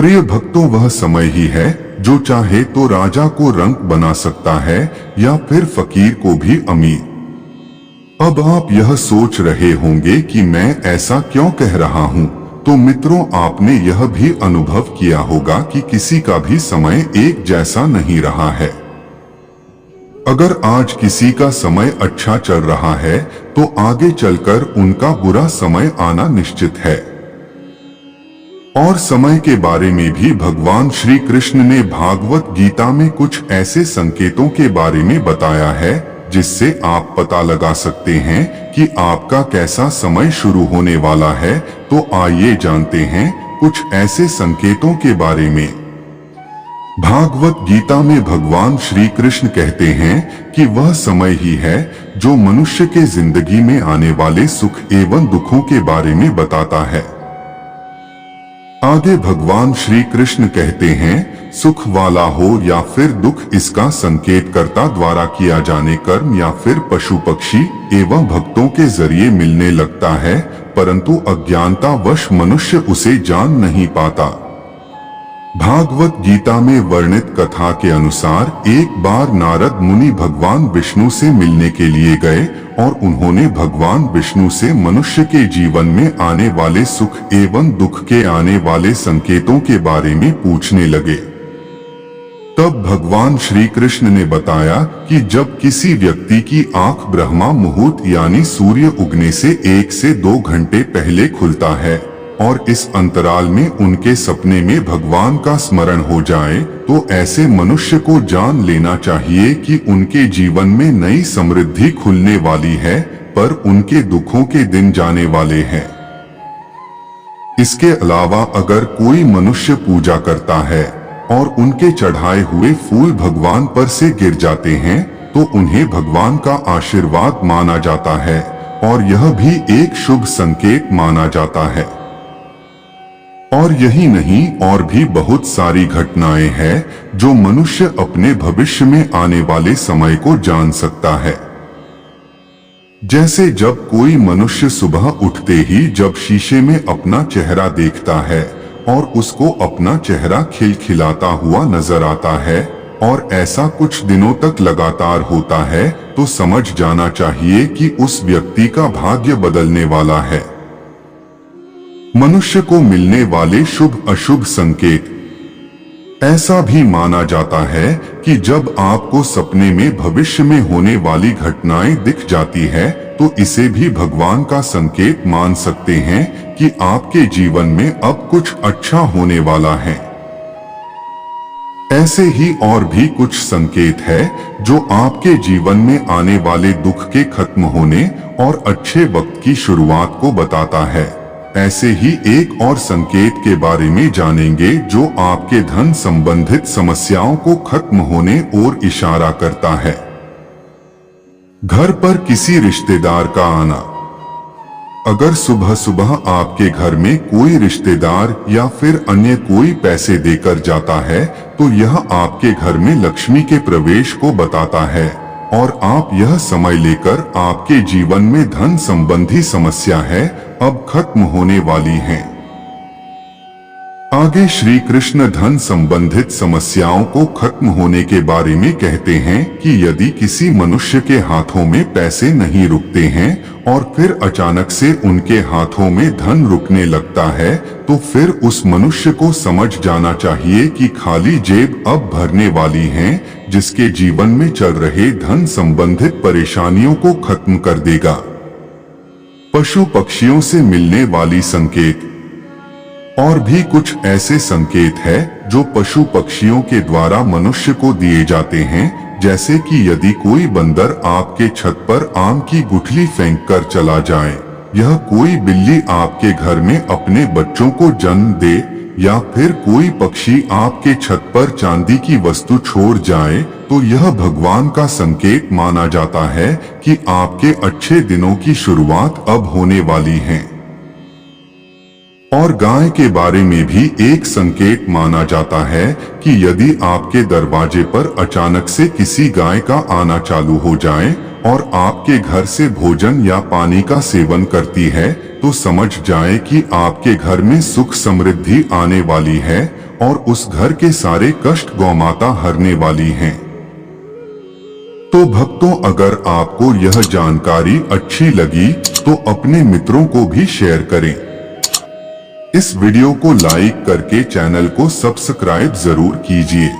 प्रिय भक्तों, वह समय ही है जो चाहे तो राजा को रंक बना सकता है या फिर फकीर को भी अमीर। अब आप यह सोच रहे होंगे कि मैं ऐसा क्यों कह रहा हूँ। तो मित्रों, आपने यह भी अनुभव किया होगा कि किसी का भी समय एक जैसा नहीं रहा है। अगर आज किसी का समय अच्छा चल रहा है तो आगे चलकर उनका बुरा समय आना निश्चित है। और समय के बारे में भी भगवान श्री कृष्ण ने भागवत गीता में कुछ ऐसे संकेतों के बारे में बताया है जिससे आप पता लगा सकते हैं कि आपका कैसा समय शुरू होने वाला है। तो आइए जानते हैं कुछ ऐसे संकेतों के बारे में। भागवत गीता में भगवान श्री कृष्ण कहते हैं कि वह समय ही है जो मनुष्य के जिंदगी में आने वाले सुख एवं दुखों के बारे में बताता है। आगे भगवान श्री कृष्ण कहते हैं, सुख वाला हो या फिर दुख, इसका संकेत कर्ता द्वारा किया जाने कर्म या फिर पशु पक्षी एवं भक्तों के जरिए मिलने लगता है, परंतु अज्ञानतावश मनुष्य उसे जान नहीं पाता। भागवत गीता में वर्णित कथा के अनुसार एक बार नारद मुनि भगवान विष्णु से मिलने के लिए गए और उन्होंने भगवान विष्णु से मनुष्य के जीवन में आने वाले सुख एवं दुख के आने वाले संकेतों के बारे में पूछने लगे। तब भगवान श्री कृष्ण ने बताया कि जब किसी व्यक्ति की आंख ब्रह्मा मुहूर्त यानी सूर्य उगने से 1 से 2 घंटे पहले खुलता है और इस अंतराल में उनके सपने में भगवान का स्मरण हो जाए, तो ऐसे मनुष्य को जान लेना चाहिए कि उनके जीवन में नई समृद्धि खुलने वाली है, पर उनके दुखों के दिन जाने वाले हैं। इसके अलावा अगर कोई मनुष्य पूजा करता है और उनके चढ़ाए हुए फूल भगवान पर से गिर जाते हैं तो उन्हें भगवान का आशीर्वाद माना जाता है और यह भी एक शुभ संकेत माना जाता है। और यही नहीं, और भी बहुत सारी घटनाएं हैं जो मनुष्य अपने भविष्य में आने वाले समय को जान सकता है। जैसे जब कोई मनुष्य सुबह उठते ही जब शीशे में अपना चेहरा देखता है और उसको अपना चेहरा खिलखिलाता हुआ नजर आता है और ऐसा कुछ दिनों तक लगातार होता है, तो समझ जाना चाहिए कि उस व्यक्ति का भाग्य बदलने वाला है। मनुष्य को मिलने वाले शुभ अशुभ संकेत। ऐसा भी माना जाता है कि जब आपको सपने में भविष्य में होने वाली घटनाएं दिख जाती है तो इसे भी भगवान का संकेत मान सकते हैं कि आपके जीवन में अब कुछ अच्छा होने वाला है। ऐसे ही और भी कुछ संकेत है जो आपके जीवन में आने वाले दुख के खत्म होने और अच्छे वक्त की शुरुआत को बताता है। ऐसे ही एक और संकेत के बारे में जानेंगे जो आपके धन संबंधित समस्याओं को खत्म होने और इशारा करता है। घर पर किसी रिश्तेदार का आना। अगर सुबह सुबह आपके घर में कोई रिश्तेदार या फिर अन्य कोई पैसे देकर जाता है तो यह आपके घर में लक्ष्मी के प्रवेश को बताता है और आप यह समय लेकर आपके जीवन में धन संबंधी समस्या है अब खत्म होने वाली हैं। आगे श्री कृष्ण धन संबंधित समस्याओं को खत्म होने के बारे में कहते हैं कि यदि किसी मनुष्य के हाथों में पैसे नहीं रुकते हैं और फिर अचानक से उनके हाथों में धन रुकने लगता है तो फिर उस मनुष्य को समझ जाना चाहिए कि खाली जेब अब भरने वाली है, जिसके जीवन में चल रहे धन संबंधित परेशानियों को खत्म कर देगा। पशु पक्षियों से मिलने वाली संकेत। और भी कुछ ऐसे संकेत है जो पशु पक्षियों के द्वारा मनुष्य को दिए जाते हैं, जैसे कि यदि कोई बंदर आपके छत पर आम की गुठली फेंक कर चला जाए, यह कोई बिल्ली आपके घर में अपने बच्चों को जन्म दे, या फिर कोई पक्षी आपके छत पर चांदी की वस्तु छोड़ जाए, तो यह भगवान का संकेत माना जाता है कि आपके अच्छे दिनों की शुरुआत अब होने वाली है। और गाय के बारे में भी एक संकेत माना जाता है कि यदि आपके दरवाजे पर अचानक से किसी गाय का आना चालू हो जाए और आपके घर से भोजन या पानी का सेवन करती है, तो समझ जाए कि आपके घर में सुख समृद्धि आने वाली है और उस घर के सारे कष्ट गौमाता हरने वाली हैं। तो भक्तों, अगर आपको यह जानकारी अच्छी लगी तो अपने मित्रों को भी शेयर करें। इस वीडियो को लाइक करके चैनल को सब्सक्राइब जरूर कीजिए।